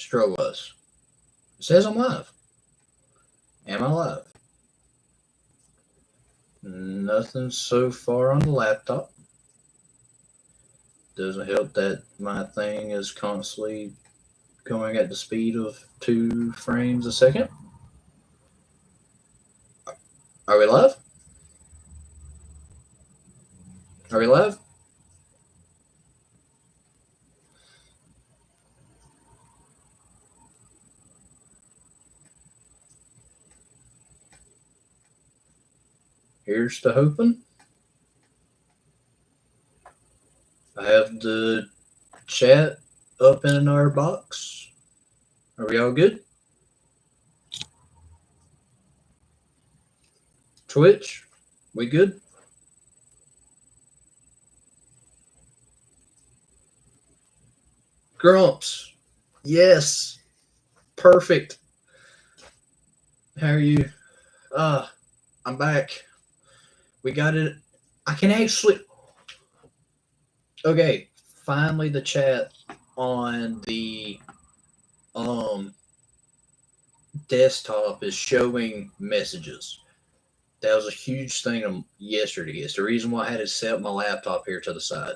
Struggle Bus. It says I'm live. Am I live? Nothing so far on the laptop. Doesn't help that my thing is constantly going at the speed of 2 frames a second. Are we live? Are we live? Here's to hoping. I have the chat up in our box. Are we all good? Twitch, we good? Grumps, yes, perfect. How are you? I'm back. We got it. I can actually. Okay, finally the chat on the um desktop is showing messages. That was a huge thing yesterday. It's the reason why I had to set my laptop here to the side.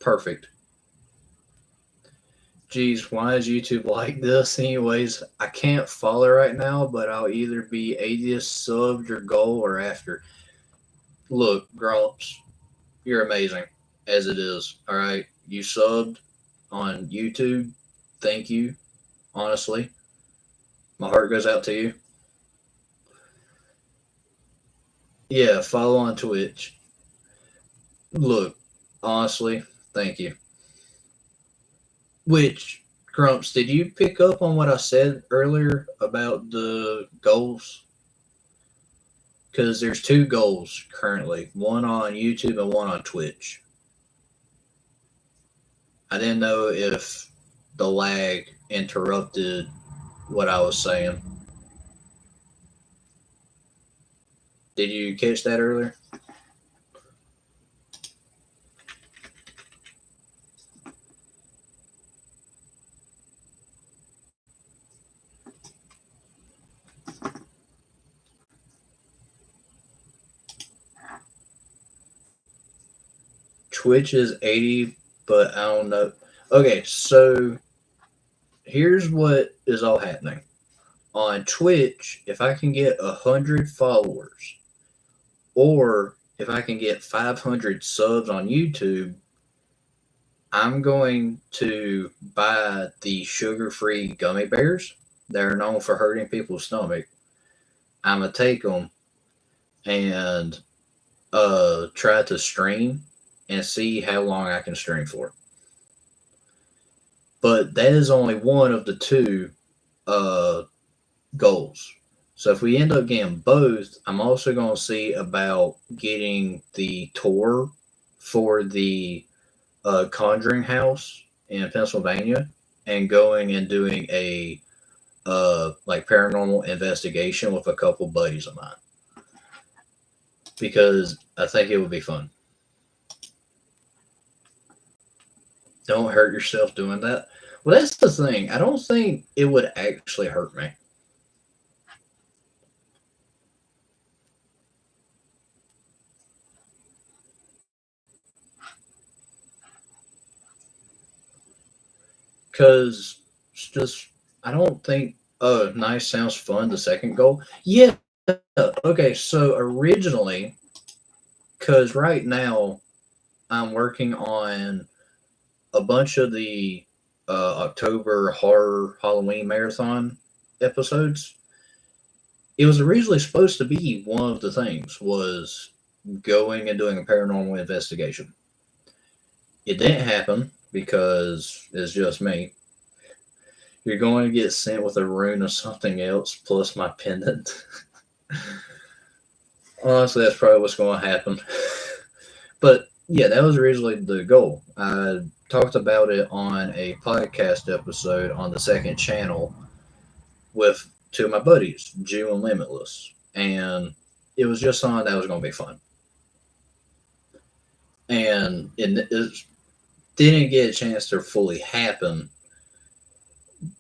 Perfect. Geez, why is YouTube like this? Anyways, I can't follow right now, but I'll either be atheist, subbed, or goal, or after. Look, Grumps, you're amazing as it is. All right, you subbed on YouTube. Thank you. Honestly, my heart goes out to you. Yeah, follow on Twitch. Look, honestly, thank you. Which, Grumps, did you pick up on what I said earlier about the goals? Because there's 2 goals currently, one on YouTube and one on Twitch. I didn't know if the lag interrupted what I was saying. Did you catch that earlier? Twitch is 80, but I don't know. Okay, so here's what is all happening. On Twitch, if I can get 100 followers, or if I can get 500 subs on YouTube, I'm going to buy the sugar-free gummy bears that are known for hurting people's stomach. I'm going to take them and try to stream and see how long I can stream for. But that is only one of the 2 goals. So if we end up getting both, I'm also going to see about getting the tour for the Conjuring House in Pennsylvania and going and doing a like paranormal investigation with a couple buddies of mine, because I think it would be fun. Don't hurt yourself doing that. Well, that's the thing. I don't think it would actually hurt me. Because it's just, I don't think, oh, nice, sounds fun, the second goal. Yeah. Okay, so originally, because right now I'm working on a bunch of the October horror Halloween marathon episodes. It was originally supposed to be one of the things was going and doing a paranormal investigation. It didn't happen because it's just me. You're going to get sent with a rune of something else plus my pendant. Honestly, that's probably what's going to happen. But yeah, that was originally the goal. I talked about it on a podcast episode on the second channel with 2 of my buddies, Jew and Limitless. And it was just something that was going to be fun. And it's didn't get a chance to fully happen,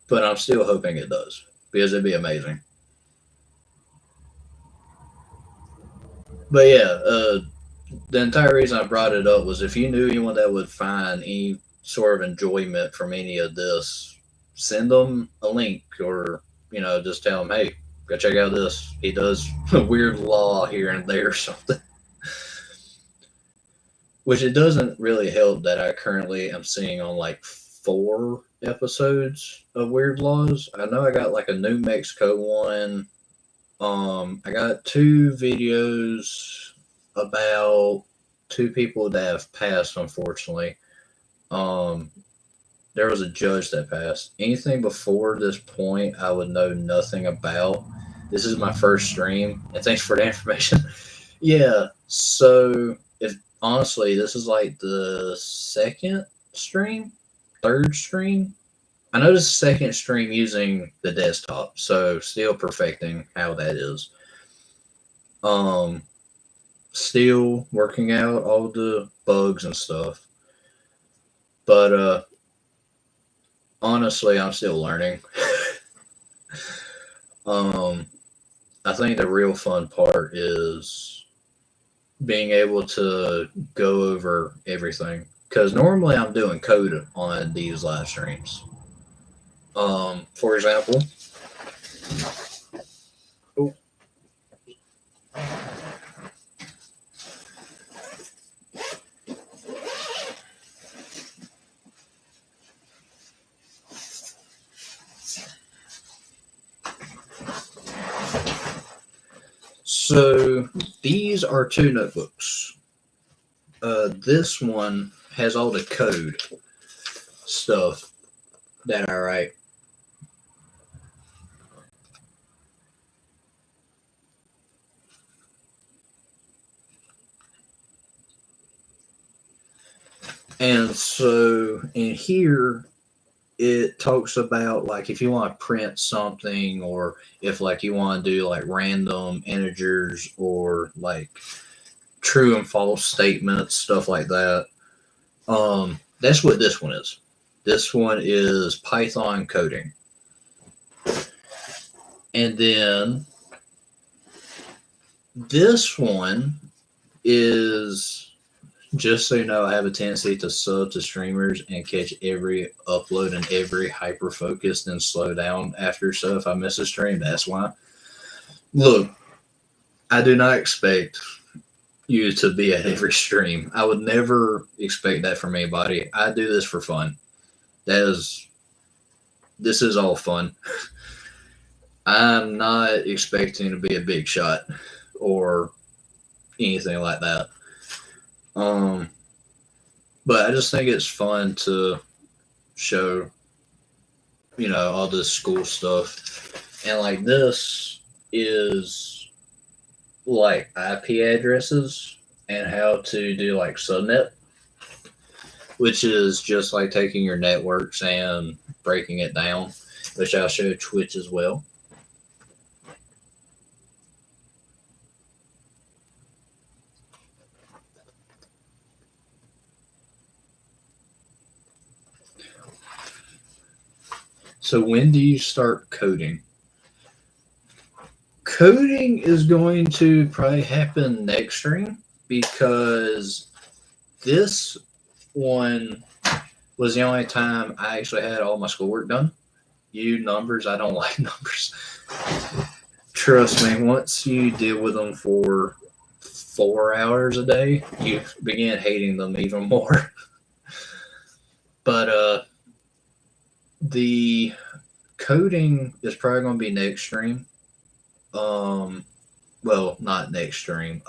but I'm still hoping it does because it'd be amazing. But yeah, the entire reason I brought it up was if you knew anyone that would find any sort of enjoyment from any of this, send them a link or, just tell them, hey, go check out this. He does a weird law here and there or something. Which it doesn't really help that I currently am seeing on like 4 episodes of Weird Laws. I know I got like a New Mexico one. I got 2 videos about 2 people that have passed, unfortunately. Um, there was a judge that passed. Anything before this point, I would know nothing about. This is my first stream, and thanks for the information. Yeah, so if honestly, this is like the second stream, third stream. I know this is second stream using the desktop, so still perfecting how that is. Um, Still working out all the bugs and stuff. But honestly, I'm still learning. um, I think the real fun part is being able to go over everything. Because normally I'm doing code on these live streams. For example, oh, so these are 2 notebooks. This one has all the code stuff that I write. And so in here, it talks about like if you want to print something or if like you want to do like random integers or like true and false statements, stuff like that. That's what this one is. This one is Python coding. And then this one is, just so you know, I have a tendency to sub to streamers and catch every upload and every hyper focused and slow down after. So if I miss a stream, that's why. Look, I do not expect you to be at every stream. I would never expect that from anybody. I do this for fun. This is all fun. I'm not expecting to be a big shot or anything like that. But I just think it's fun to show, all this school stuff. And like this is like IP addresses and how to do like subnet, which is just like taking your networks and breaking it down, which I'll show Twitch as well. So when do you start coding? Coding is going to probably happen next stream because this one was the only time I actually had all my schoolwork done. Numbers, I don't like numbers. Trust me, once you deal with them for 4 hours a day, you begin hating them even more. But the coding is probably going to be next stream. Well, not next stream.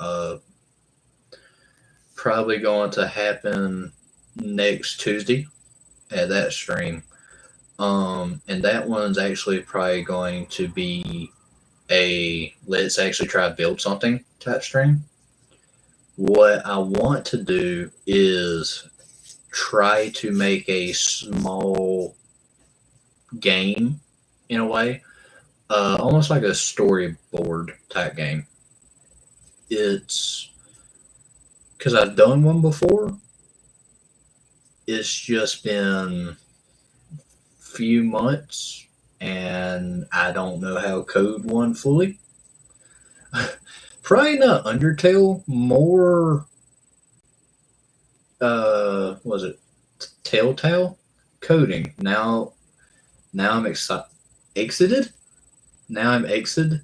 Probably going to happen next Tuesday at that stream. And that one's actually probably going to be a let's actually try to build something type stream. What I want to do is try to make a small game in a way, almost like a storyboard type game. It's because I've done one before. it's just been few months and I don't know how code one fully. Probably not Undertale, more was it Telltale coding. Now I'm exited. Now I'm exited.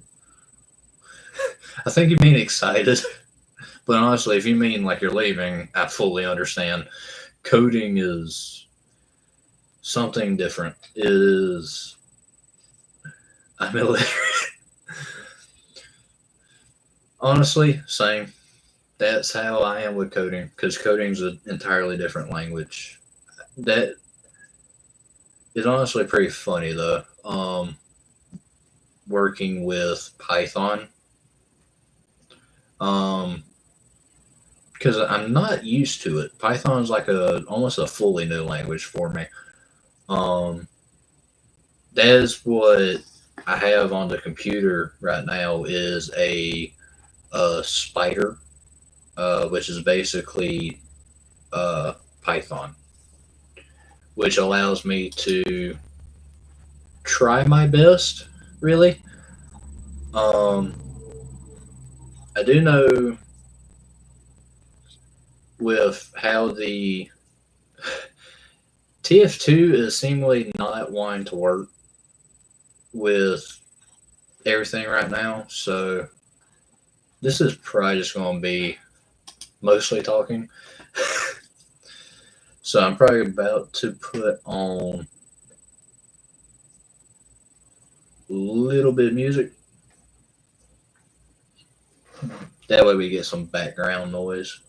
I think you mean excited, but honestly, if you mean like you're leaving, I fully understand. Coding is something different. It is. I'm illiterate. Honestly, same. That's how I am with coding because coding's an entirely different language. That is honestly pretty funny though. Working with Python, um, because I'm not used to it. Python's like a almost a fully new language for me. Um, that's what I have on the computer right now is a spider, which is basically Python, which allows me to try my best. Really, um, I do know with how the TF2 is seemingly not wanting to work with everything right now, so this is probably just going to be mostly talking. So I'm probably about to put on a little bit of music. That way we get some background noise.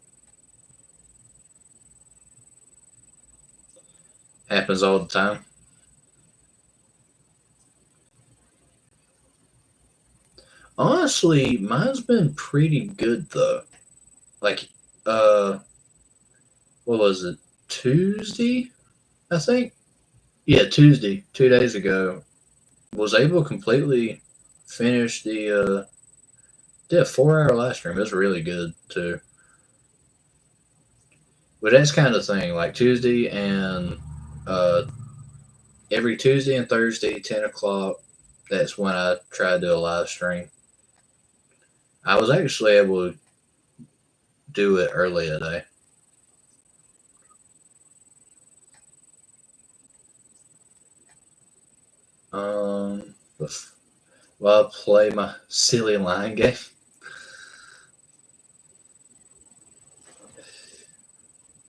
Happens all the time. Honestly, mine's been pretty good though. Like, uh, what was it? Tuesday, I think. Yeah, Tuesday, 2 days ago. Was able to completely finish the did a 4 hour live stream. It was really good too. But that's kind of thing. Like Tuesday and uh, every Tuesday and Thursday, 10 o'clock. That's when I try to do a live stream. I was actually able to do it early today. Um, while I play my silly line game.